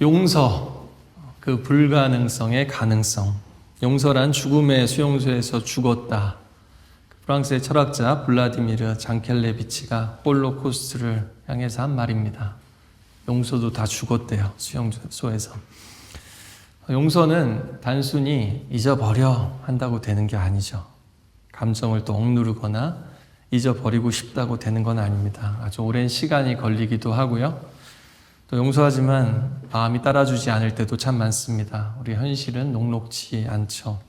용서, 그 불가능성의 가능성. 용서란 죽음의 수용소에서 죽었다. 프랑스의 철학자 블라디미르 장켈레비치가 홀로코스트를 향해서 한 말입니다. 용서도 다 죽었대요, 수용소에서. 용서는 단순히 잊어버려 한다고 되는 게 아니죠. 감정을 또 억누르거나 잊어버리고 싶다고 되는 건 아닙니다. 아주 오랜 시간이 걸리기도 하고요. 또 용서하지만 마음이 따라주지 않을 때도 참 많습니다. 우리 현실은 녹록지 않죠.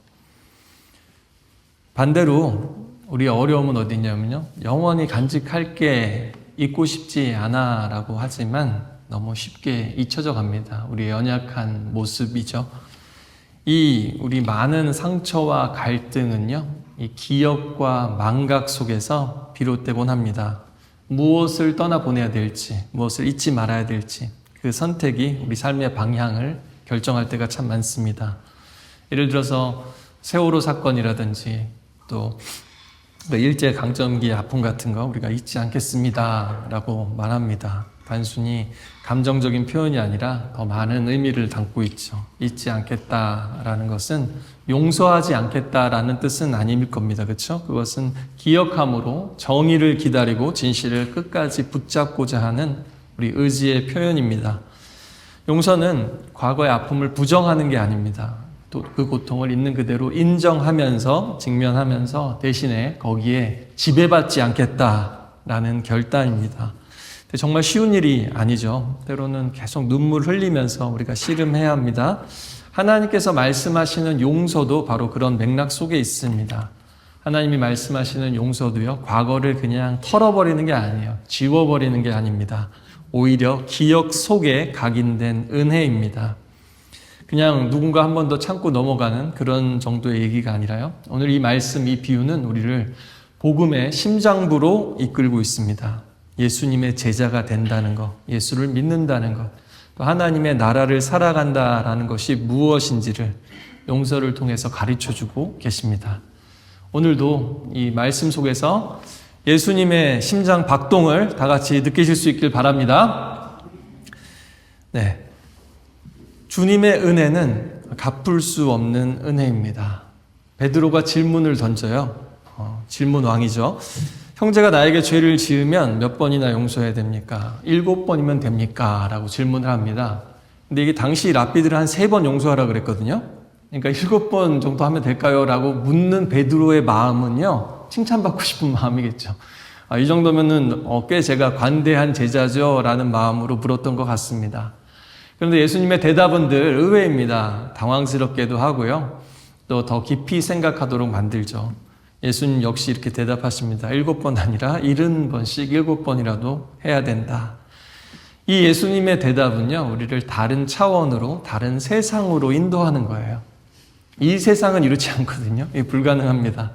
반대로 우리의 어려움은 어디 있냐면요, 영원히 간직할게, 잊고 싶지 않아 라고 하지만 너무 쉽게 잊혀져 갑니다. 우리의 연약한 모습이죠. 이 우리 많은 상처와 갈등은요, 이 기억과 망각 속에서 비롯되곤 합니다. 무엇을 떠나보내야 될지, 무엇을 잊지 말아야 될지, 그 선택이 우리 삶의 방향을 결정할 때가 참 많습니다. 예를 들어서 세월호 사건이라든지 또 일제강점기 아픔 같은 거 우리가 잊지 않겠습니다 라고 말합니다. 단순히 감정적인 표현이 아니라 더 많은 의미를 담고 있죠. 잊지 않겠다라는 것은 용서하지 않겠다라는 뜻은 아닐 겁니다. 그렇죠? 그것은 기억함으로 정의를 기다리고 진실을 끝까지 붙잡고자 하는 우리 의지의 표현입니다. 용서는 과거의 아픔을 부정하는 게 아닙니다. 또 그 고통을 있는 그대로 인정하면서 직면하면서 대신에 거기에 지배받지 않겠다라는 결단입니다. 정말 쉬운 일이 아니죠. 때로는 계속 눈물 흘리면서 우리가 씨름해야 합니다. 하나님께서 말씀하시는 용서도 바로 그런 맥락 속에 있습니다. 하나님이 말씀하시는 용서도요, 과거를 그냥 털어버리는 게 아니에요. 지워버리는 게 아닙니다. 오히려 기억 속에 각인된 은혜입니다. 그냥 누군가 한 번 더 참고 넘어가는 그런 정도의 얘기가 아니라요, 오늘 이 말씀, 이 비유는 우리를 복음의 심장부로 이끌고 있습니다. 예수님의 제자가 된다는 것, 예수를 믿는다는 것, 또 하나님의 나라를 살아간다라는 것이 무엇인지를 용서를 통해서 가르쳐주고 계십니다. 오늘도 이 말씀 속에서 예수님의 심장 박동을 다 같이 느끼실 수 있길 바랍니다. 네, 주님의 은혜는 갚을 수 없는 은혜입니다. 베드로가 질문을 던져요. 질문 왕이죠. 형제가 나에게 죄를 지으면 몇 번이나 용서해야 됩니까? 7번이면 됩니까? 라고 질문을 합니다. 근데 이게 당시 랍비들은 한 3번 용서하라 그랬거든요. 그러니까 7번 정도 하면 될까요? 라고 묻는 베드로의 마음은요, 칭찬받고 싶은 마음이겠죠. 이 정도면은 꽤 제가 관대한 제자죠 라는 마음으로 물었던 것 같습니다. 그런데 예수님의 대답은 늘 의외입니다. 당황스럽게도 하고요, 또 더 깊이 생각하도록 만들죠. 예수님 역시 이렇게 대답하십니다. 7번 아니라 70번씩 7번이라도 해야 된다. 이 예수님의 대답은요, 우리를 다른 차원으로, 다른 세상으로 인도하는 거예요. 이 세상은 이렇지 않거든요. 이게 불가능합니다.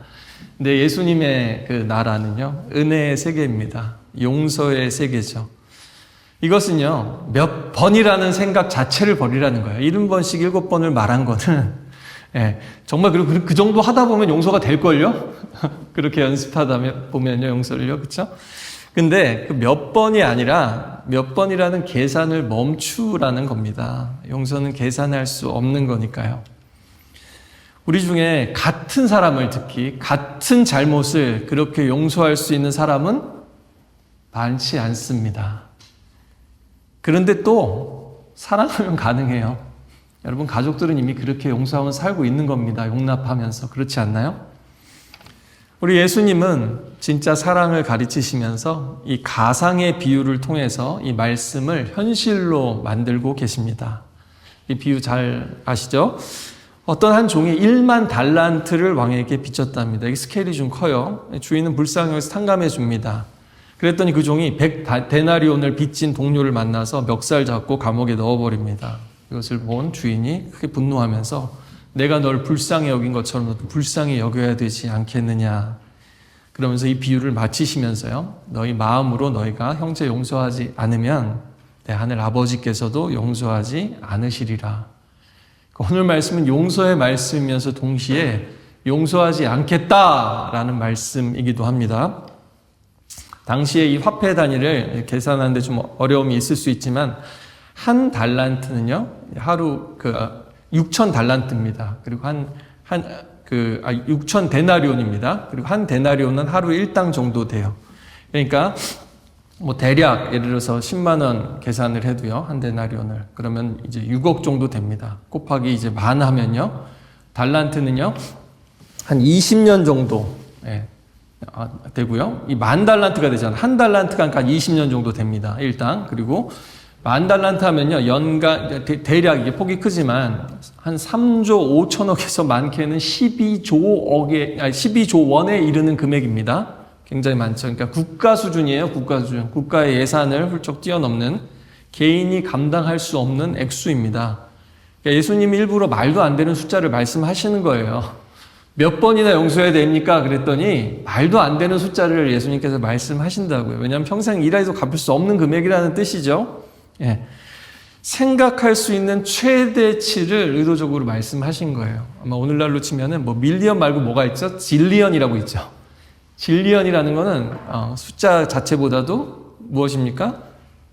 근데 예수님의 그 나라는요, 은혜의 세계입니다. 용서의 세계죠. 이것은요, 몇 번이라는 생각 자체를 버리라는 거예요. 70번씩 7번을 말한 거는, 정말 그 정도 하다 보면 용서가 될걸요? 그렇게 연습하다 보면요, 용서를요. 그쵸? 근데 그 몇 번이 아니라 몇 번이라는 계산을 멈추라는 겁니다. 용서는 계산할 수 없는 거니까요. 우리 중에 같은 사람을, 특히 같은 잘못을 그렇게 용서할 수 있는 사람은 많지 않습니다. 그런데 또 사랑하면 가능해요. 여러분, 가족들은 이미 그렇게 용서하면 살고 있는 겁니다. 용납하면서. 그렇지 않나요? 우리 예수님은 진짜 사랑을 가르치시면서 이 가상의 비유를 통해서 이 말씀을 현실로 만들고 계십니다. 이 비유 잘 아시죠? 어떤 한 종이 1만 달란트를 왕에게 빚졌답니다. 이 스케일이 좀 커요. 주인은 불쌍히 여기서 탕감해 줍니다. 그랬더니 그 종이 100데나리온을 빚진 동료를 만나서 멱살 잡고 감옥에 넣어버립니다. 이것을 본 주인이 크게 분노하면서 내가 널 불쌍히 여긴 것처럼 너도 불쌍히 여겨야 되지 않겠느냐. 그러면서 이 비유를 마치시면서요, 너희 마음으로 너희가 형제 용서하지 않으면 내 하늘 아버지께서도 용서하지 않으시리라. 오늘 말씀은 용서의 말씀이면서 동시에 용서하지 않겠다라는 말씀이기도 합니다. 당시에 이 화폐 단위를 계산하는데 좀 어려움이 있을 수 있지만 한 달란트는요, 하루 6천 달란트입니다. 그리고 6천 데나리온입니다. 그리고 한 데나리온은 하루 일당 정도 돼요. 그러니까 뭐 대략 예를 들어서 10만 원 계산을 해도요, 한 데나리온을 그러면 이제 6억 정도 됩니다. 곱하기 이제 만 하면요, 달란트는요 한 20년 정도 되고요. 이 만 달란트가 되잖아요. 한 달란트가 한 20년 정도 됩니다. 일당. 그리고 만 달란트 하면요, 연간 대략 이게 폭이 크지만 한 3조 5천억에서 많게는 12조 원에 이르는 금액입니다. 굉장히 많죠. 그러니까 국가 수준이에요. 국가 수준. 국가의 예산을 훌쩍 뛰어넘는, 개인이 감당할 수 없는 액수입니다. 그러니까 예수님이 일부러 말도 안 되는 숫자를 말씀하시는 거예요. 몇 번이나 용서해야 됩니까? 그랬더니 말도 안 되는 숫자를 예수님께서 말씀하신다고요. 왜냐하면 평생 일해서 갚을 수 없는 금액이라는 뜻이죠. 예. 생각할 수 있는 최대치를 의도적으로 말씀하신 거예요. 아마 오늘날로 치면은 뭐 밀리언 말고 뭐가 있죠? 질리언이라고 있죠. 질리언이라는 거는 숫자 자체보다도 무엇입니까?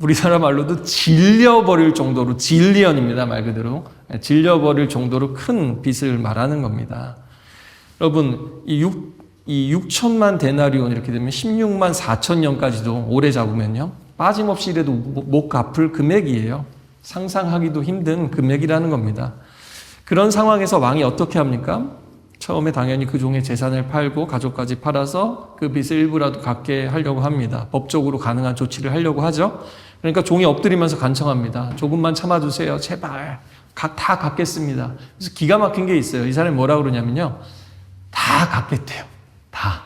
우리나라 말로도 질려버릴 정도로, 질리언입니다. 말 그대로. 질려버릴 정도로 큰 빚을 말하는 겁니다. 여러분, 이 6천만 데나리온 이렇게 되면 16만 4천 년까지도 오래 잡으면요, 빠짐없이 이래도 못 갚을 금액이에요. 상상하기도 힘든 금액이라는 겁니다. 그런 상황에서 왕이 어떻게 합니까? 처음에 당연히 그 종의 재산을 팔고 가족까지 팔아서 그 빚을 일부라도 갚게 하려고 합니다. 법적으로 가능한 조치를 하려고 하죠. 그러니까 종이 엎드리면서 간청합니다. 조금만 참아주세요. 제발. 다 갚겠습니다. 그래서 기가 막힌 게 있어요. 이 사람이 뭐라고 그러냐면요, 다 갚겠대요. 다.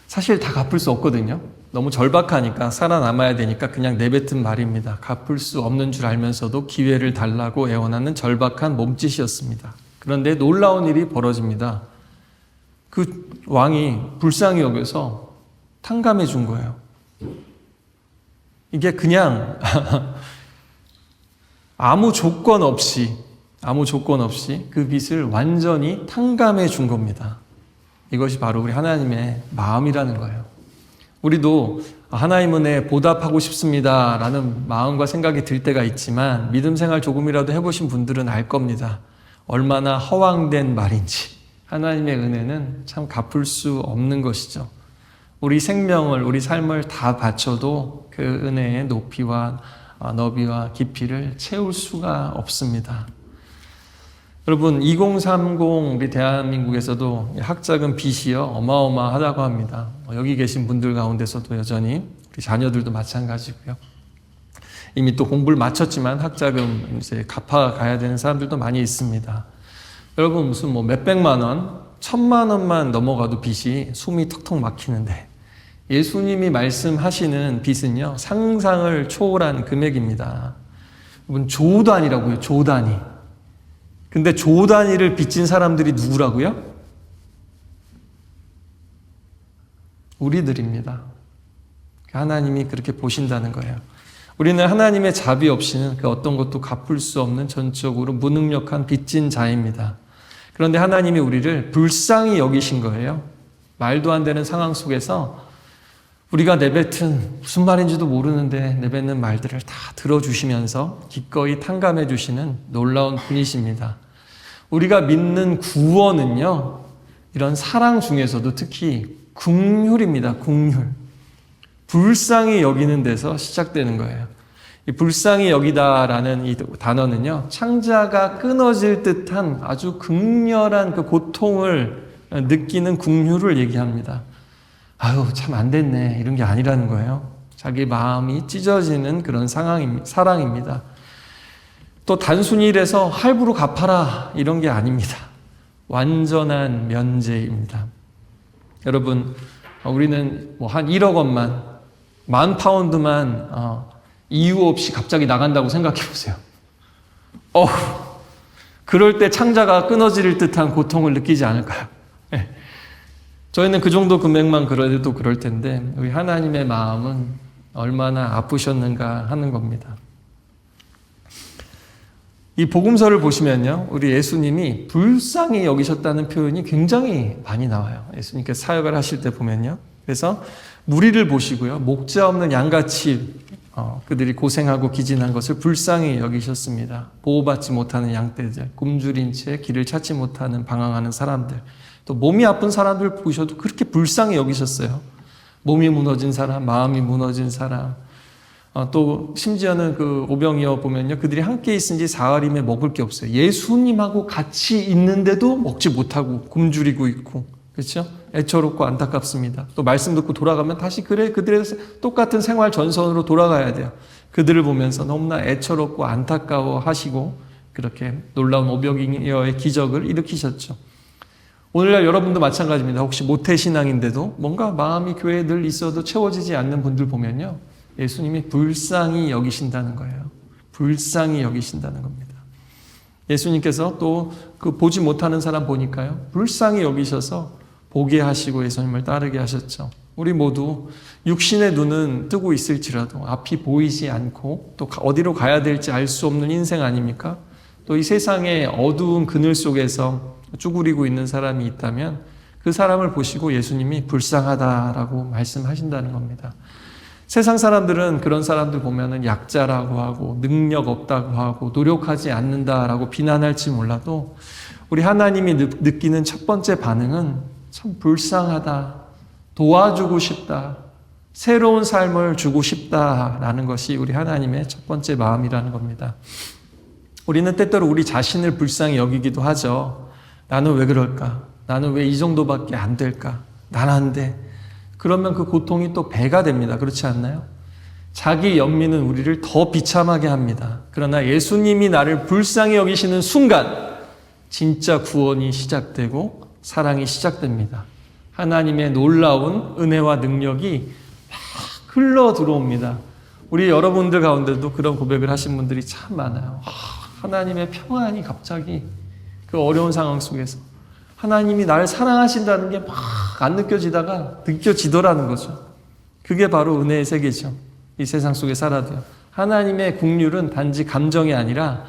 사실 다 갚을 수 없거든요. 너무 절박하니까, 살아남아야 되니까 그냥 내뱉은 말입니다. 갚을 수 없는 줄 알면서도 기회를 달라고 애원하는 절박한 몸짓이었습니다. 그런데 놀라운 일이 벌어집니다. 그 왕이 불쌍히 여겨서 탕감해 준 거예요. 이게 그냥 아무 조건 없이 그 빚을 완전히 탕감해 준 겁니다. 이것이 바로 우리 하나님의 마음이라는 거예요. 우리도 하나님 은혜에 보답하고 싶습니다 라는 마음과 생각이 들 때가 있지만, 믿음 생활 조금이라도 해보신 분들은 알 겁니다. 얼마나 허황된 말인지. 하나님의 은혜는 참 갚을 수 없는 것이죠. 우리 생명을, 우리 삶을 다 바쳐도 그 은혜의 높이와 너비와 깊이를 채울 수가 없습니다. 여러분, 2030 우리 대한민국에서도 학자금 빚이요 어마어마하다고 합니다. 여기 계신 분들 가운데서도 여전히 우리 자녀들도 마찬가지고요. 이미 또 공부를 마쳤지만 학자금 이제 갚아가야 되는 사람들도 많이 있습니다. 여러분, 무슨 뭐 몇백만 원, 1,000만 원만 넘어가도 빚이 숨이 턱턱 막히는데, 예수님이 말씀하시는 빚은요 상상을 초월한 금액입니다. 여러분, 조 단위라고요. 조 단위. 근데 조 단위를 빚진 사람들이 누구라고요? 우리들입니다. 하나님이 그렇게 보신다는 거예요. 우리는 하나님의 자비 없이는 그 어떤 것도 갚을 수 없는 전적으로 무능력한 빚진 자입니다. 그런데 하나님이 우리를 불쌍히 여기신 거예요. 말도 안 되는 상황 속에서 우리가 내뱉은, 무슨 말인지도 모르는데 내뱉는 말들을 다 들어주시면서 기꺼이 탕감해 주시는 놀라운 분이십니다. 우리가 믿는 구원은요, 이런 사랑 중에서도 특히 긍휼입니다. 긍휼. 불쌍히 여기는 데서 시작되는 거예요. 이 불쌍히 여기다라는 이 단어는요, 창자가 끊어질 듯한 아주 극렬한 그 고통을 느끼는 긍휼을 얘기합니다. 아유, 참 안 됐네, 이런 게 아니라는 거예요. 자기 마음이 찢어지는 그런 사랑입니다. 또 단순히 이래서 할부로 갚아라, 이런 게 아닙니다. 완전한 면제입니다. 여러분, 우리는 뭐 한 1억 원만, 10,000파운드만 이유 없이 갑자기 나간다고 생각해 보세요. 그럴 때 창자가 끊어질 듯한 고통을 느끼지 않을까요? 네. 저희는 그 정도 금액만 그래도 그럴 텐데, 우리 하나님의 마음은 얼마나 아프셨는가 하는 겁니다. 이 복음서를 보시면요, 우리 예수님이 불쌍히 여기셨다는 표현이 굉장히 많이 나와요. 예수님께서 사역을 하실 때 보면요. 그래서 무리를 보시고요, 목자 없는 양같이 그들이 고생하고 기진한 것을 불쌍히 여기셨습니다. 보호받지 못하는 양떼들, 굶주린 채 길을 찾지 못하는 방황하는 사람들, 또 몸이 아픈 사람들 보셔도 그렇게 불쌍히 여기셨어요. 몸이 무너진 사람, 마음이 무너진 사람, 또 심지어는 그 오병이어 보면요, 그들이 함께 있은 지 사흘이면 먹을 게 없어요. 예수님하고 같이 있는데도 먹지 못하고 굶주리고 있고, 그렇죠? 애처롭고 안타깝습니다. 또 말씀 듣고 돌아가면 다시 그들의 똑같은 생활 전선으로 돌아가야 돼요. 그들을 보면서 너무나 애처롭고 안타까워 하시고 그렇게 놀라운 오병이어의 기적을 일으키셨죠. 오늘날 여러분도 마찬가지입니다. 혹시 모태신앙인데도 뭔가 마음이 교회에 늘 있어도 채워지지 않는 분들 보면요, 예수님이 불쌍히 여기신다는 거예요. 불쌍히 여기신다는 겁니다. 예수님께서 또 그 보지 못하는 사람 보니까요, 불쌍히 여기셔서 보게 하시고 예수님을 따르게 하셨죠. 우리 모두 육신의 눈은 뜨고 있을지라도 앞이 보이지 않고 또 어디로 가야 될지 알 수 없는 인생 아닙니까? 또 이 세상의 어두운 그늘 속에서 쭈그리고 있는 사람이 있다면 그 사람을 보시고 예수님이 불쌍하다라고 말씀하신다는 겁니다. 세상 사람들은 그런 사람들 보면은 약자라고 하고 능력 없다고 하고 노력하지 않는다라고 비난할지 몰라도 우리 하나님이 느끼는 첫 번째 반응은 참 불쌍하다, 도와주고 싶다, 새로운 삶을 주고 싶다라는 것이 우리 하나님의 첫 번째 마음이라는 겁니다. 우리는 때때로 우리 자신을 불쌍히 여기기도 하죠. 나는 왜 그럴까? 나는 왜 이 정도밖에 안 될까? 난 안 돼. 그러면 그 고통이 또 배가 됩니다. 그렇지 않나요? 자기 연민은 우리를 더 비참하게 합니다. 그러나 예수님이 나를 불쌍히 여기시는 순간 진짜 구원이 시작되고 사랑이 시작됩니다. 하나님의 놀라운 은혜와 능력이 막 흘러 들어옵니다. 우리 여러분들 가운데도 그런 고백을 하신 분들이 참 많아요. 하나님의 평안이 갑자기 그 어려운 상황 속에서 하나님이 나를 사랑하신다는 게 막 안 느껴지다가 느껴지더라는 거죠. 그게 바로 은혜의 세계죠. 이 세상 속에 살아도요. 하나님의 긍휼은 단지 감정이 아니라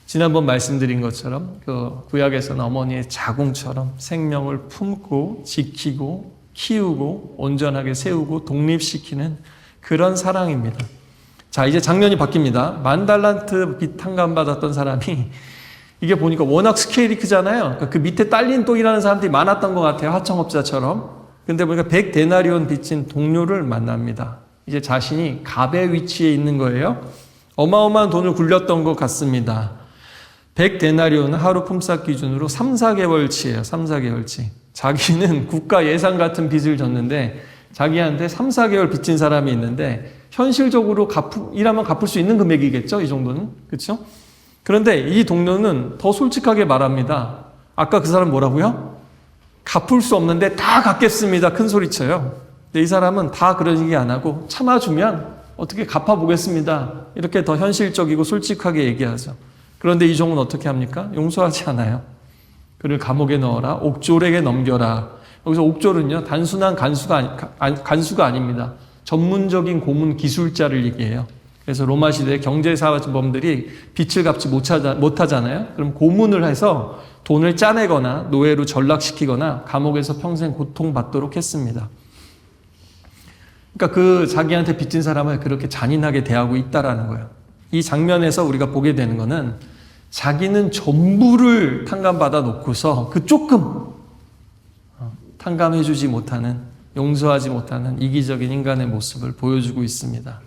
지난번 말씀드린 것처럼 그 구약에서는 어머니의 자궁처럼 생명을 품고 지키고 키우고 온전하게 세우고 독립시키는 그런 사랑입니다. 자, 이제 장면이 바뀝니다. 10,000달란트 빚 탕감받았던 사람이 이게 보니까 워낙 스케일이 크잖아요. 그러니까 그 밑에 딸린 또 일하는 사람들이 많았던 것 같아요. 하청업자처럼. 근데 보니까 100데나리온 빚진 동료를 만납니다. 이제 자신이 갑의 위치에 있는 거예요. 어마어마한 돈을 굴렸던 것 같습니다. 100데나리온은 하루 품삯 기준으로 3, 4개월치예요. 3, 4개월치. 자기는 국가 예산 같은 빚을 졌는데 자기한테 3, 4개월 빚진 사람이 있는데 현실적으로 일하면 갚을 수 있는 금액이겠죠? 이 정도는. 그렇죠? 그런데 이 동료는 더 솔직하게 말합니다. 아까 그 사람 뭐라고요? 갚을 수 없는데 다 갚겠습니다. 큰 소리쳐요. 근데 이 사람은 다 그런 얘기 안 하고 참아주면 어떻게 갚아보겠습니다. 이렇게 더 현실적이고 솔직하게 얘기하죠. 그런데 이 종은 어떻게 합니까? 용서하지 않아요. 그를 감옥에 넣어라. 옥졸에게 넘겨라. 여기서 옥졸은요, 단순한 간수가 아닙니다. 전문적인 고문 기술자를 얘기해요. 그래서 로마 시대 경제사범들이 빚을 갚지 못하잖아요. 그럼 고문을 해서 돈을 짜내거나 노예로 전락시키거나 감옥에서 평생 고통받도록 했습니다. 그러니까 그 자기한테 빚진 사람을 그렇게 잔인하게 대하고 있다라는 거예요. 이 장면에서 우리가 보게 되는 거는 자기는 전부를 탕감받아 놓고서 그 조금 탕감해주지 못하는, 용서하지 못하는 이기적인 인간의 모습을 보여주고 있습니다.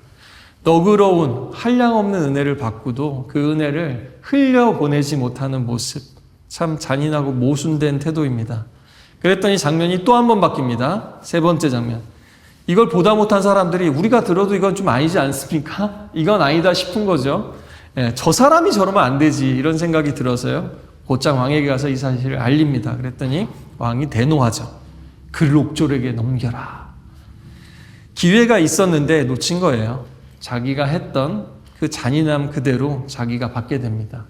너그러운 한량없는 은혜를 받고도 그 은혜를 흘려보내지 못하는 모습, 참 잔인하고 모순된 태도입니다. 그랬더니 장면이 또 한 번 바뀝니다. 세 번째 장면. 이걸 보다 못한 사람들이 우리가 들어도 이건 좀 아니지 않습니까? 이건 아니다 싶은 거죠. 저 사람이 저러면 안 되지 이런 생각이 들어서요. 곧장 왕에게 가서 이 사실을 알립니다. 그랬더니 왕이 대노하죠. 그를 옥졸에게 넘겨라. 기회가 있었는데 놓친 거예요. 자기가 했던 그 잔인함 그대로 자기가 받게 됩니다.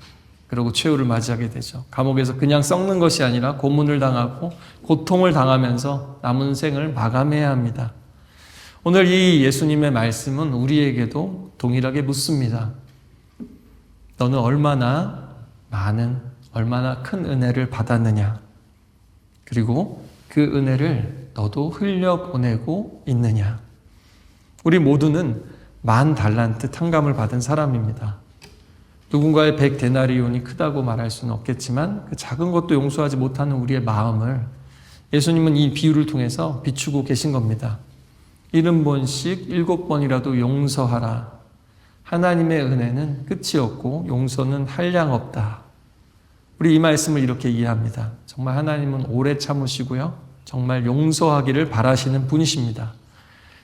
그리고 최후를 맞이하게 되죠. 감옥에서 그냥 썩는 것이 아니라 고문을 당하고 고통을 당하면서 남은 생을 마감해야 합니다. 오늘 이 예수님의 말씀은 우리에게도 동일하게 묻습니다. 너는 얼마나 많은, 얼마나 큰 은혜를 받았느냐? 그리고 그 은혜를 너도 흘려보내고 있느냐? 우리 모두는 10,000달란트 탕감을 받은 사람입니다. 누군가의 100데나리온이 크다고 말할 수는 없겠지만 그 작은 것도 용서하지 못하는 우리의 마음을 예수님은 이 비유를 통해서 비추고 계신 겁니다. 70번씩 7번이라도 용서하라. 하나님의 은혜는 끝이 없고 용서는 한량 없다. 우리 이 말씀을 이렇게 이해합니다. 정말 하나님은 오래 참으시고요. 정말 용서하기를 바라시는 분이십니다.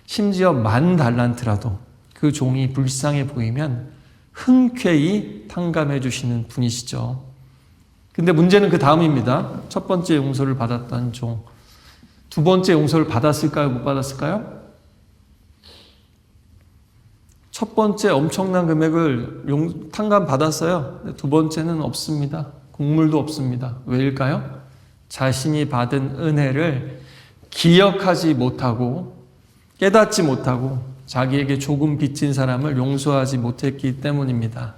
심지어 10,000달란트라도 그 종이 불쌍해 보이면 흔쾌히 탕감해 주시는 분이시죠. 근데 문제는 그 다음입니다. 첫 번째 용서를 받았던 종. 두 번째 용서를 받았을까요? 못 받았을까요? 첫 번째 엄청난 금액을 탕감 받았어요. 두 번째는 없습니다. 국물도 없습니다. 왜일까요? 자신이 받은 은혜를 기억하지 못하고 깨닫지 못하고 자기에게 조금 빚진 사람을 용서하지 못했기 때문입니다.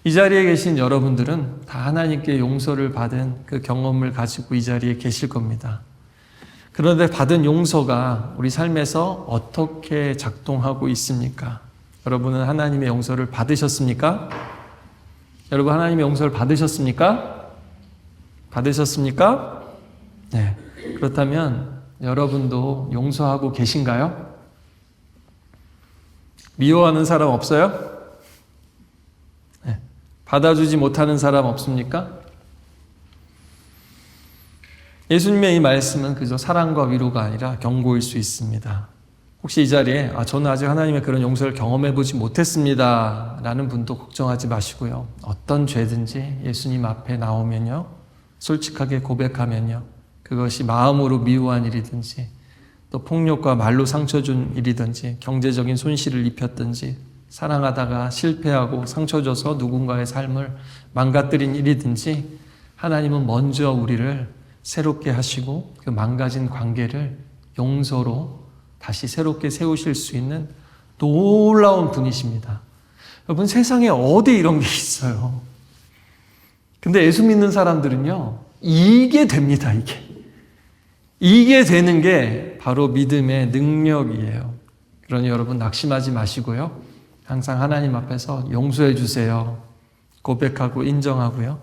이 자리에 계신 여러분들은 다 하나님께 용서를 받은 그 경험을 가지고 이 자리에 계실 겁니다. 그런데 받은 용서가 우리 삶에서 어떻게 작동하고 있습니까? 여러분은 하나님의 용서를 받으셨습니까? 여러분 하나님의 용서를 받으셨습니까? 받으셨습니까? 네. 그렇다면 여러분도 용서하고 계신가요? 미워하는 사람 없어요? 네. 받아주지 못하는 사람 없습니까? 예수님의 이 말씀은 그저 사랑과 위로가 아니라 경고일 수 있습니다. 혹시 이 자리에 저는 아직 하나님의 그런 용서를 경험해보지 못했습니다 라는 분도 걱정하지 마시고요. 어떤 죄든지 예수님 앞에 나오면요, 솔직하게 고백하면요, 그것이 마음으로 미워한 일이든지 또 폭력과 말로 상처 준 일이든지 경제적인 손실을 입혔든지 사랑하다가 실패하고 상처 줘서 누군가의 삶을 망가뜨린 일이든지 하나님은 먼저 우리를 새롭게 하시고 그 망가진 관계를 용서로 다시 새롭게 세우실 수 있는 놀라운 분이십니다. 여러분 세상에 어디 이런 게 있어요. 근데 예수 믿는 사람들은요, 이게 됩니다. 이게 되는 게 바로 믿음의 능력이에요. 그러니 여러분 낙심하지 마시고요. 항상 하나님 앞에서 용서해 주세요. 고백하고 인정하고요.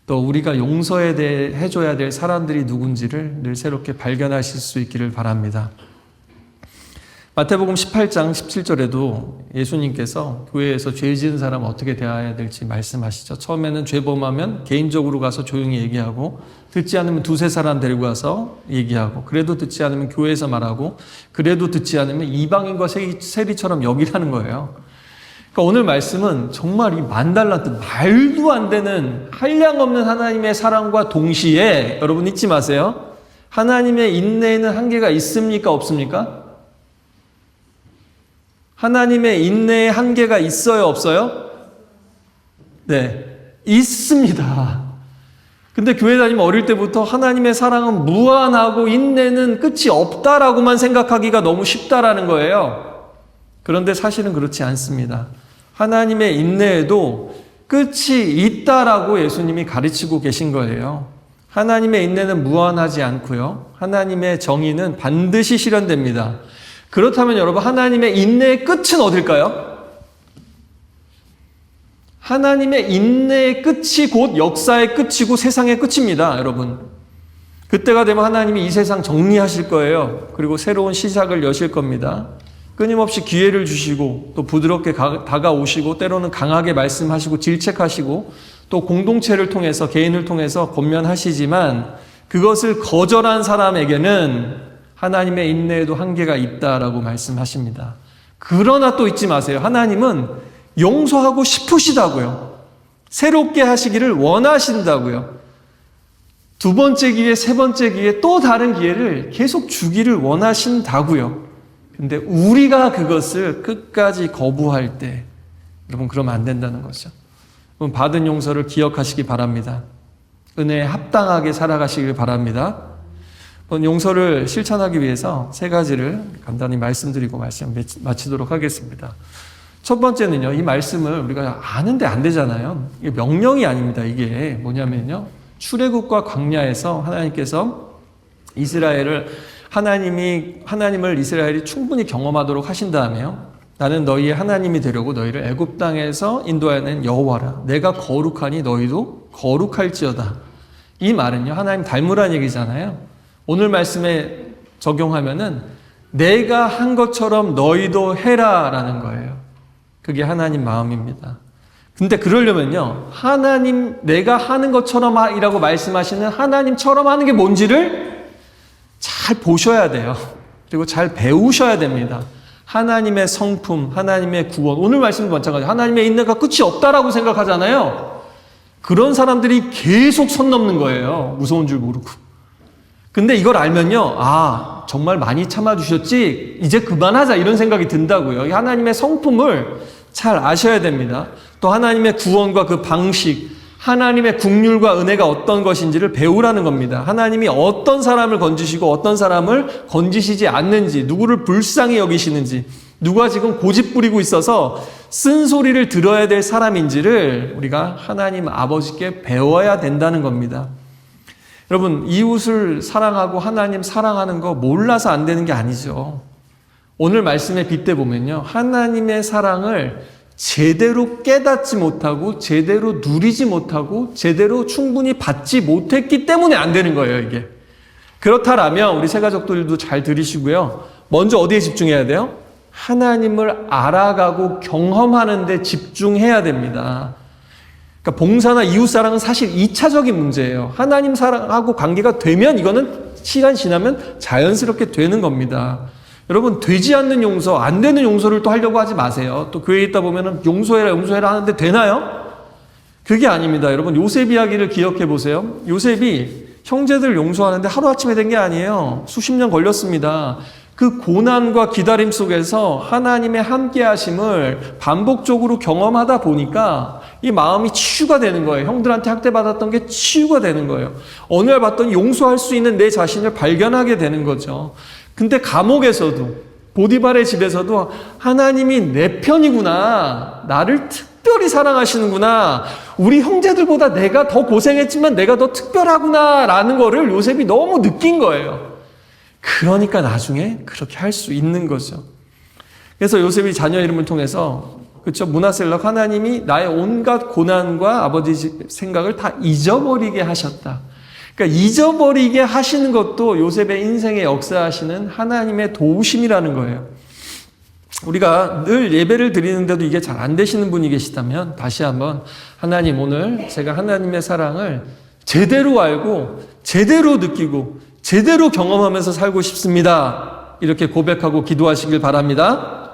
또 우리가 해줘야 될 사람들이 누군지를 늘 새롭게 발견하실 수 있기를 바랍니다. 마태복음 18장 17절에도 예수님께서 교회에서 죄 지은 사람 어떻게 대해야 될지 말씀하시죠. 처음에는 죄범하면 개인적으로 가서 조용히 얘기하고, 듣지 않으면 두세 사람 데리고 가서 얘기하고, 그래도 듣지 않으면 교회에서 말하고, 그래도 듣지 않으면 이방인과 세리처럼 여기라는 거예요. 그러니까 오늘 말씀은 정말 이 10,000달란트, 말도 안 되는 한량없는 하나님의 사랑과 동시에, 여러분 잊지 마세요. 하나님의 인내에는 한계가 있습니까? 없습니까? 하나님의 인내에 한계가 있어요? 없어요? 네, 있습니다. 근데 교회 다니면 어릴 때부터 하나님의 사랑은 무한하고 인내는 끝이 없다라고만 생각하기가 너무 쉽다라는 거예요. 그런데 사실은 그렇지 않습니다. 하나님의 인내에도 끝이 있다라고 예수님이 가르치고 계신 거예요. 하나님의 인내는 무한하지 않고요. 하나님의 정의는 반드시 실현됩니다. 그렇다면 여러분, 하나님의 인내의 끝은 어딜까요? 하나님의 인내의 끝이 곧 역사의 끝이고 세상의 끝입니다, 여러분. 그때가 되면 하나님이 이 세상 정리하실 거예요. 그리고 새로운 시작을 여실 겁니다. 끊임없이 기회를 주시고 또 부드럽게 다가오시고 때로는 강하게 말씀하시고 질책하시고 또 공동체를 통해서 개인을 통해서 권면하시지만 그것을 거절한 사람에게는 하나님의 인내에도 한계가 있다라고 말씀하십니다. 그러나 또 잊지 마세요. 하나님은 용서하고 싶으시다고요. 새롭게 하시기를 원하신다고요. 두 번째 기회, 세 번째 기회, 또 다른 기회를 계속 주기를 원하신다고요. 근데 우리가 그것을 끝까지 거부할 때, 여러분 그러면 안 된다는 거죠. 여러분 받은 용서를 기억하시기 바랍니다. 은혜에 합당하게 살아가시길 바랍니다. 용서를 실천하기 위해서 세 가지를 간단히 말씀드리고 말씀 마치도록 하겠습니다. 첫 번째는요, 이 말씀을 우리가 아는데 안 되잖아요. 이게 명령이 아닙니다. 이게 뭐냐면요, 출애굽과 광야에서 하나님께서 하나님을 이스라엘이 충분히 경험하도록 하신 다음에요, 나는 너희의 하나님이 되려고 너희를 애굽 땅에서 인도하는 여호와라. 내가 거룩하니 너희도 거룩할지어다. 이 말은요, 하나님 닮으라는 얘기잖아요. 오늘 말씀에 적용하면은 내가 한 것처럼 너희도 해라라는 거예요. 그게 하나님 마음입니다. 근데 그러려면요, 하나님 내가 하는 것처럼 이라고 말씀하시는 하나님처럼 하는 게 뭔지를 잘 보셔야 돼요. 그리고 잘 배우셔야 됩니다. 하나님의 성품, 하나님의 구원, 오늘 말씀도 마찬가지예요. 하나님의 인내가 끝이 없다라고 생각하잖아요. 그런 사람들이 계속 선 넘는 거예요. 무서운 줄 모르고. 근데 이걸 알면요, 정말 많이 참아주셨지, 이제 그만하자, 이런 생각이 든다고요. 하나님의 성품을 잘 아셔야 됩니다. 또 하나님의 구원과 그 방식, 하나님의 긍휼과 은혜가 어떤 것인지를 배우라는 겁니다. 하나님이 어떤 사람을 건지시고 어떤 사람을 건지시지 않는지, 누구를 불쌍히 여기시는지, 누가 지금 고집 부리고 있어서 쓴소리를 들어야 될 사람인지를 우리가 하나님 아버지께 배워야 된다는 겁니다. 여러분, 이웃을 사랑하고 하나님 사랑하는 거 몰라서 안 되는 게 아니죠. 오늘 말씀에 빗대 보면요, 하나님의 사랑을 제대로 깨닫지 못하고 제대로 누리지 못하고 제대로 충분히 받지 못했기 때문에 안 되는 거예요, 이게. 그렇다라면 우리 새가족들도 잘 들으시고요. 먼저 어디에 집중해야 돼요? 하나님을 알아가고 경험하는 데 집중해야 됩니다. 그러니까 봉사나 이웃사랑은 사실 2차적인 문제예요. 하나님 사랑하고 관계가 되면 이거는 시간 지나면 자연스럽게 되는 겁니다. 여러분, 되지 않는 용서, 안 되는 용서를 또 하려고 하지 마세요. 또 교회에 있다 보면은 용서해라 하는데 되나요? 그게 아닙니다. 여러분, 요셉 이야기를 기억해 보세요. 요셉이 형제들 용서하는데 하루아침에 된 게 아니에요. 수십 년 걸렸습니다. 그 고난과 기다림 속에서 하나님의 함께 하심을 반복적으로 경험하다 보니까 이 마음이 치유가 되는 거예요. 형들한테 학대받았던 게 치유가 되는 거예요. 어느 날 봤더니 용서할 수 있는 내 자신을 발견하게 되는 거죠. 근데 감옥에서도, 보디발의 집에서도 하나님이 내 편이구나, 나를 특별히 사랑하시는구나, 우리 형제들보다 내가 더 고생했지만 내가 더 특별하구나 라는 거를 요셉이 너무 느낀 거예요. 그러니까 나중에 그렇게 할 수 있는 거죠. 그래서 요셉이 자녀 이름을 통해서, 그렇죠, 므낫셀락, 하나님이 나의 온갖 고난과 아버지 생각을 다 잊어버리게 하셨다. 그러니까 잊어버리게 하시는 것도 요셉의 인생에 역사하시는 하나님의 도우심이라는 거예요. 우리가 늘 예배를 드리는데도 이게 잘 안 되시는 분이 계시다면 다시 한번, 하나님, 오늘 제가 하나님의 사랑을 제대로 알고 제대로 느끼고 제대로 경험하면서 살고 싶습니다. 이렇게 고백하고 기도하시길 바랍니다.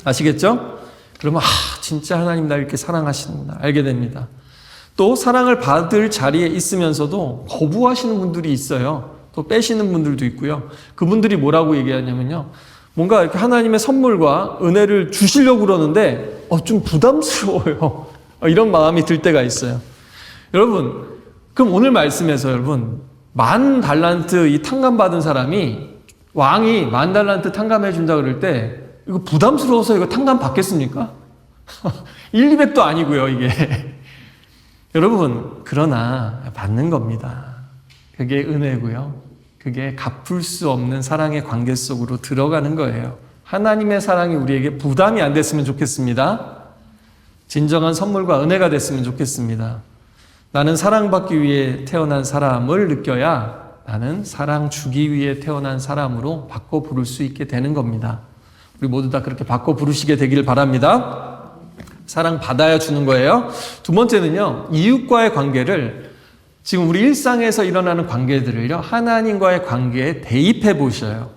아시겠죠? 그러면 진짜 하나님 나 이렇게 사랑하시는구나 알게 됩니다. 또 사랑을 받을 자리에 있으면서도 거부하시는 분들이 있어요. 또 빼시는 분들도 있고요. 그분들이 뭐라고 얘기하냐면요, 뭔가 이렇게 하나님의 선물과 은혜를 주시려고 그러는데 좀 부담스러워요. 이런 마음이 들 때가 있어요. 여러분, 그럼 오늘 말씀에서 여러분, 10,000달란트 이 탕감받은 사람이, 왕이 10,000달란트 탕감해 준다 그럴 때 이거 부담스러워서 이거 탕감 받겠습니까? 1, 200도 아니고요, 이게. 여러분, 그러나 받는 겁니다. 그게 은혜고요. 그게 갚을 수 없는 사랑의 관계 속으로 들어가는 거예요. 하나님의 사랑이 우리에게 부담이 안 됐으면 좋겠습니다. 진정한 선물과 은혜가 됐으면 좋겠습니다. 나는 사랑받기 위해 태어난 사람을 느껴야 나는 사랑 주기 위해 태어난 사람으로 바꿔 부를 수 있게 되는 겁니다. 우리 모두 다 그렇게 바꿔 부르시게 되길 바랍니다. 사랑 받아야 주는 거예요. 두 번째는요, 이웃과의 관계를, 지금 우리 일상에서 일어나는 관계들을요, 하나님과의 관계에 대입해 보셔요.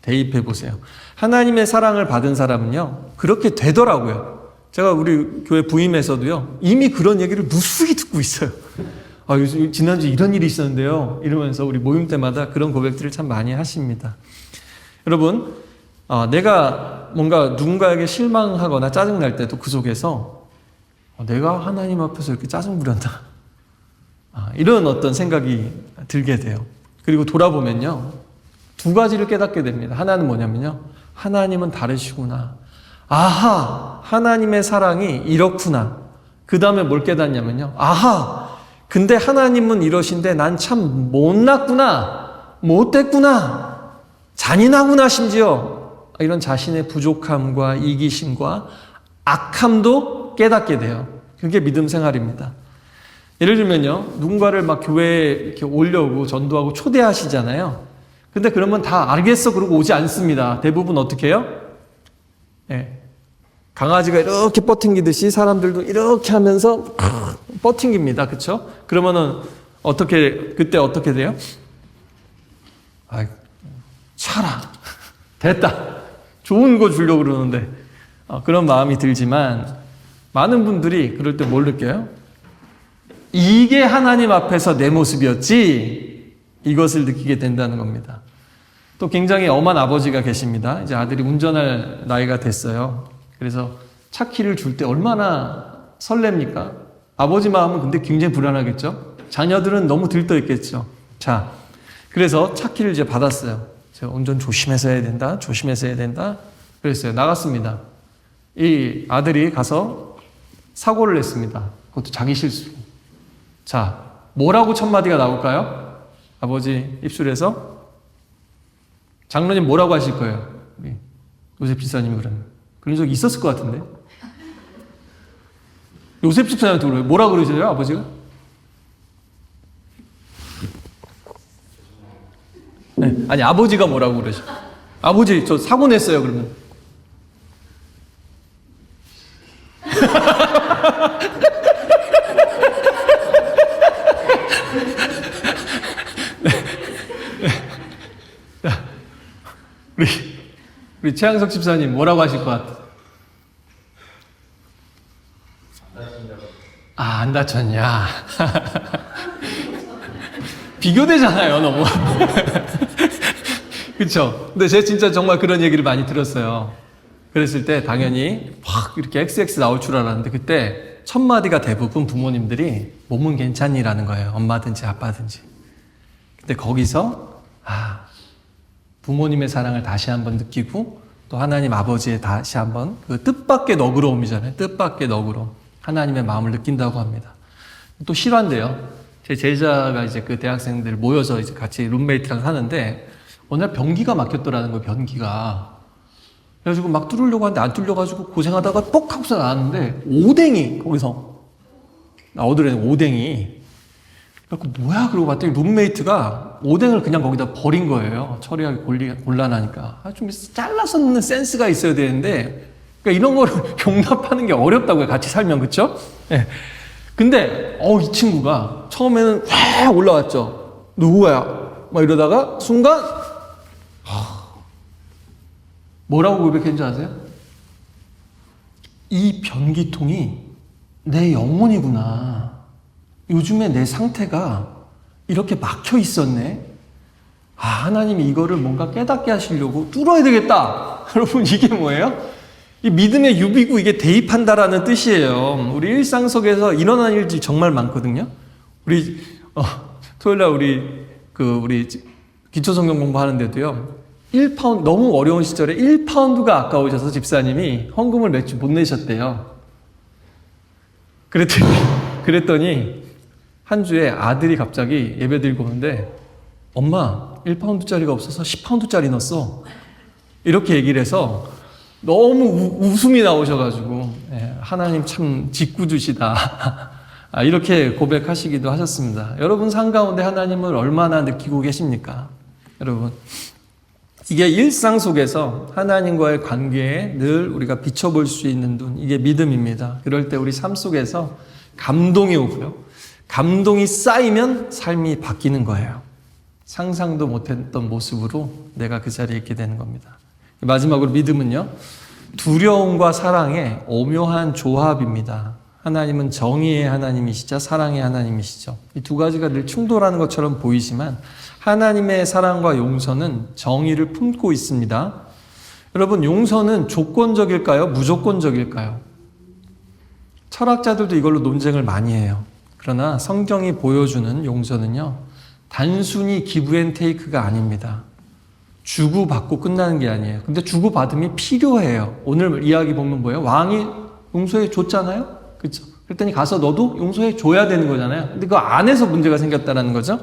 대입해 보세요. 하나님의 사랑을 받은 사람은요, 그렇게 되더라고요. 제가 우리 교회 부임에서도요, 이미 그런 얘기를 무수히 듣고 있어요. 지난주 이런 일이 있었는데요, 이러면서 우리 모임 때마다 그런 고백들을 참 많이 하십니다. 여러분, 내가 뭔가 누군가에게 실망하거나 짜증날 때도 그 속에서 내가 하나님 앞에서 이렇게 짜증 부렸나, 이런 어떤 생각이 들게 돼요. 그리고 돌아보면요, 두 가지를 깨닫게 됩니다. 하나는 뭐냐면요, 하나님은 다르시구나. 아하, 하나님의 사랑이 이렇구나. 그 다음에 뭘 깨닫냐면요, 아하, 근데 하나님은 이러신데 난 참 못났구나, 못됐구나, 잔인하구나, 심지어 이런 자신의 부족함과 이기심과 악함도 깨닫게 돼요. 그게 믿음 생활입니다. 예를 들면요, 누군가를 막 교회에 이렇게 오려고 전도하고 초대하시잖아요. 근데 그러면 다 알겠어 그러고 오지 않습니다. 대부분 어떻게 해요? 예. 강아지가 이렇게 뻗팅기듯이 사람들도 이렇게 하면서 뻗팅깁니다. 그쵸? 그러면은 그때 어떻게 돼요? 차라. 됐다. 좋은 거 주려고 그러는데. 그런 마음이 들지만, 많은 분들이 그럴 때 뭘 느껴요? 이게 하나님 앞에서 내 모습이었지, 이것을 느끼게 된다는 겁니다. 또 굉장히 엄한 아버지가 계십니다. 이제 아들이 운전할 나이가 됐어요. 그래서 차 키를 줄 때 얼마나 설렙니까? 아버지 마음은 근데 굉장히 불안하겠죠? 자녀들은 너무 들떠있겠죠? 자, 그래서 차 키를 이제 받았어요. 제가 운전 조심해서 해야 된다, 조심해서 해야 된다. 그랬어요. 나갔습니다. 이 아들이 가서 사고를 냈습니다. 그것도 자기 실수. 자, 뭐라고 첫 마디가 나올까요? 아버지 입술에서 장로님 뭐라고 하실 거예요? 요셉 집사님이 그런 적 있었을 것 같은데. 요셉 집사님한테 그래요. 뭐라 그러세요, 아버지가? 네. 아니, 아버지가 뭐라고 그러죠? 아버지, 저 사고 냈어요, 그러면. 우리 최양석 집사님 뭐라고 하실 것 같아? 안 다쳤냐? 비교되잖아요, 너무. 그쵸? 근데 제가 진짜 정말 그런 얘기를 많이 들었어요. 그랬을 때 당연히 확 이렇게 XX 나올 줄 알았는데 그때 첫 마디가 대부분 부모님들이 몸은 괜찮니라는 거예요. 엄마든지 아빠든지. 근데 거기서 부모님의 사랑을 다시 한번 느끼고 또 하나님 아버지의 다시 한번 그 뜻밖의 너그러움이잖아요. 뜻밖의 너그러움. 하나님의 마음을 느낀다고 합니다. 또 실화인데요. 제 제자가 이제 그 대학생들 모여서 이제 같이 룸메이트랑 사는데 어느 날 변기가 막혔더라는 거예요. 변기가. 그래가지고 막 뚫으려고 하는데 안 뚫려가지고 고생하다가 뻑 하고서 나왔는데 오뎅이 거기서 나오더라는 오뎅이. 그래서 뭐야? 그러고 봤더니 룸메이트가 오뎅을 그냥 거기다 버린 거예요. 처리하기 곤란하니까. 좀 잘라서 넣는 센스가 있어야 되는데, 그러니까 이런 거를 용납하는 게 어렵다고요. 같이 살면, 그쵸? 네. 근데, 이 친구가 처음에는 확 올라왔죠. 누구야? 막 이러다가 순간, 뭐라고 고백했는지 아세요? 이 변기통이 내 영혼이구나. 요즘에 내 상태가 이렇게 막혀 있었네. 하나님이 이거를 뭔가 깨닫게 하시려고 뚫어야 되겠다. 여러분, 이게 뭐예요? 이 믿음의 유비구 이게 대입한다라는 뜻이에요. 우리 일상 속에서 일어난 일들이 정말 많거든요. 우리 토요일날 우리 기초성경 공부하는데도요. 1파운드 너무 어려운 시절에 1파운드가 아까우셔서 집사님이 헌금을 몇 주 못 내셨대요. 그랬더니 한 주에 아들이 갑자기 예배 드리고 오는데 엄마 1파운드짜리가 없어서 10파운드짜리 넣었어. 이렇게 얘기를 해서 너무 웃음이 나오셔가지고 하나님 참 짓궂으시다. 이렇게 고백하시기도 하셨습니다. 여러분 삶 가운데 하나님을 얼마나 느끼고 계십니까? 여러분, 이게 일상 속에서 하나님과의 관계에 늘 우리가 비춰볼 수 있는 눈, 이게 믿음입니다. 그럴 때 우리 삶 속에서 감동이 오고요. 감동이 쌓이면 삶이 바뀌는 거예요. 상상도 못했던 모습으로 내가 그 자리에 있게 되는 겁니다. 마지막으로 믿음은요, 두려움과 사랑의 오묘한 조합입니다. 하나님은 정의의 하나님이시자 사랑의 하나님이시죠. 이 두 가지가 늘 충돌하는 것처럼 보이지만 하나님의 사랑과 용서는 정의를 품고 있습니다. 여러분, 용서는 조건적일까요? 무조건적일까요? 철학자들도 이걸로 논쟁을 많이 해요. 그러나 성경이 보여주는 용서는요, 단순히 기브 앤 테이크가 아닙니다. 주고받고 끝나는 게 아니에요. 근데 주고받음이 필요해요. 오늘 이야기 보면 뭐예요? 왕이 용서해 줬잖아요? 그렇죠? 그랬더니 가서 너도 용서해 줘야 되는 거잖아요. 근데 그 안에서 문제가 생겼다는 거죠.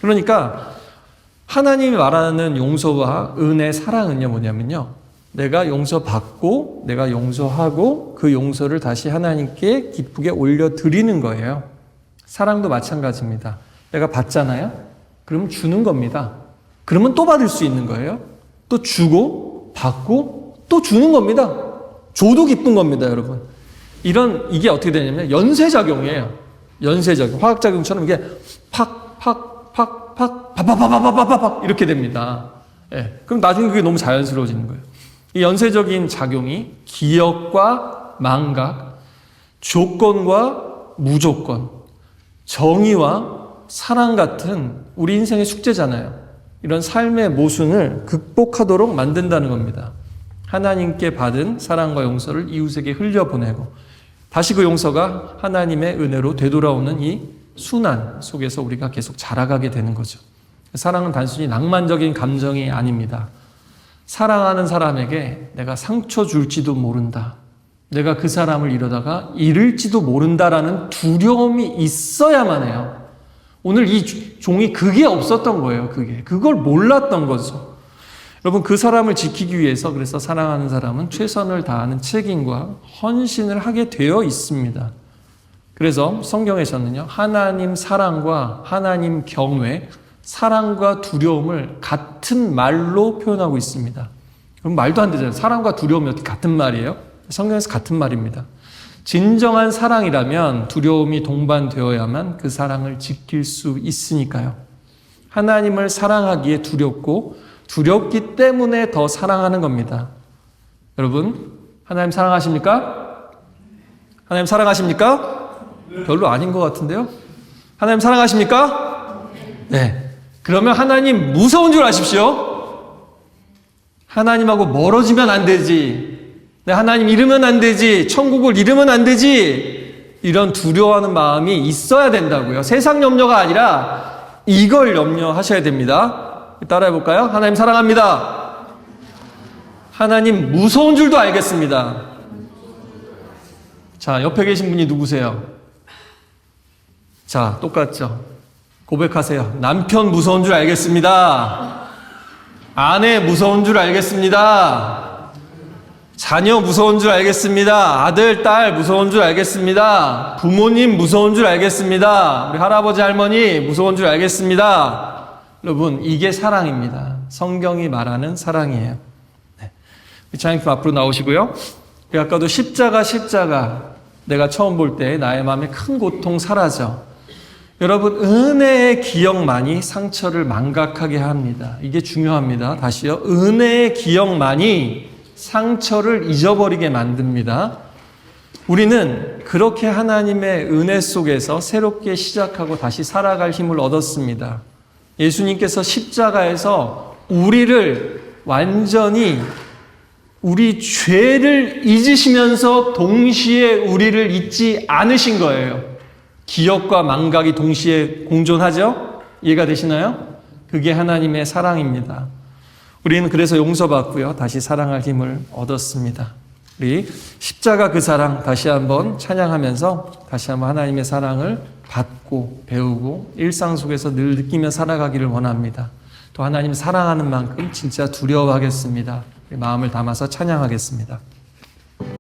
그러니까 하나님이 말하는 용서와 은혜, 사랑은요 뭐냐면요, 내가 용서받고 내가 용서하고 그 용서를 다시 하나님께 기쁘게 올려드리는 거예요. 사랑도 마찬가지입니다. 내가 받잖아요. 그러면 주는 겁니다. 그러면 또 받을 수 있는 거예요. 또 주고 받고 또 주는 겁니다. 줘도 기쁜 겁니다, 여러분. 이게 어떻게 되냐면 연쇄작용이에요. 연쇄작용. 화학작용처럼 이게 팍 파파파파파파파파파파 이렇게 됩니다. 예. 그럼 나중에 그게 너무 자연스러워지는 거예요. 이 연쇄적인 작용이 기억과 망각, 조건과 무조건, 정의와 사랑 같은 우리 인생의 숙제잖아요. 이런 삶의 모순을 극복하도록 만든다는 겁니다. 하나님께 받은 사랑과 용서를 이웃에게 흘려보내고 다시 그 용서가 하나님의 은혜로 되돌아오는 이 순환 속에서 우리가 계속 자라가게 되는 거죠. 사랑은 단순히 낭만적인 감정이 아닙니다. 사랑하는 사람에게 내가 상처 줄지도 모른다. 내가 그 사람을 이러다가 잃을지도 모른다라는 두려움이 있어야만 해요. 오늘 이 종이 그게 없었던 거예요. 그걸 몰랐던 거죠. 여러분, 그 사람을 지키기 위해서 그래서 사랑하는 사람은 최선을 다하는 책임과 헌신을 하게 되어 있습니다. 그래서 성경에서는요, 하나님 사랑과 하나님 경외, 사랑과 두려움을 같은 말로 표현하고 있습니다. 그럼 말도 안 되잖아요. 사랑과 두려움이 어떻게 같은 말이에요? 성경에서 같은 말입니다. 진정한 사랑이라면 두려움이 동반되어야만 그 사랑을 지킬 수 있으니까요. 하나님을 사랑하기에 두렵기 때문에 더 사랑하는 겁니다. 여러분, 하나님 사랑하십니까? 하나님 사랑하십니까? 별로 아닌 것 같은데요? 하나님 사랑하십니까? 네. 그러면 하나님 무서운 줄 아십시오. 하나님하고 멀어지면 안 되지. 하나님 잃으면 안 되지. 천국을 잃으면 안 되지. 이런 두려워하는 마음이 있어야 된다고요. 세상 염려가 아니라 이걸 염려하셔야 됩니다. 따라해 볼까요? 하나님 사랑합니다. 하나님 무서운 줄도 알겠습니다. 자, 옆에 계신 분이 누구세요? 자, 똑같죠? 고백하세요. 남편 무서운 줄 알겠습니다. 아내 무서운 줄 알겠습니다. 자녀 무서운 줄 알겠습니다. 아들, 딸 무서운 줄 알겠습니다. 부모님 무서운 줄 알겠습니다. 우리 할아버지, 할머니 무서운 줄 알겠습니다. 여러분, 이게 사랑입니다. 성경이 말하는 사랑이에요. 네. 장님 앞으로 나오시고요. 아까도 십자가 내가 처음 볼 때 나의 마음에 큰 고통 사라져. 여러분, 은혜의 기억만이 상처를 망각하게 합니다. 이게 중요합니다. 다시요. 은혜의 기억만이 상처를 잊어버리게 만듭니다. 우리는 그렇게 하나님의 은혜 속에서 새롭게 시작하고 다시 살아갈 힘을 얻었습니다. 예수님께서 십자가에서 우리를 완전히 우리 죄를 잊으시면서 동시에 우리를 잊지 않으신 거예요. 기억과 망각이 동시에 공존하죠? 이해가 되시나요? 그게 하나님의 사랑입니다. 우리는 그래서 용서받고요. 다시 사랑할 힘을 얻었습니다. 우리 십자가 그 사랑 다시 한번 찬양하면서 다시 한번 하나님의 사랑을 받고 배우고 일상 속에서 늘 느끼며 살아가기를 원합니다. 또 하나님 사랑하는 만큼 진짜 두려워하겠습니다. 마음을 담아서 찬양하겠습니다.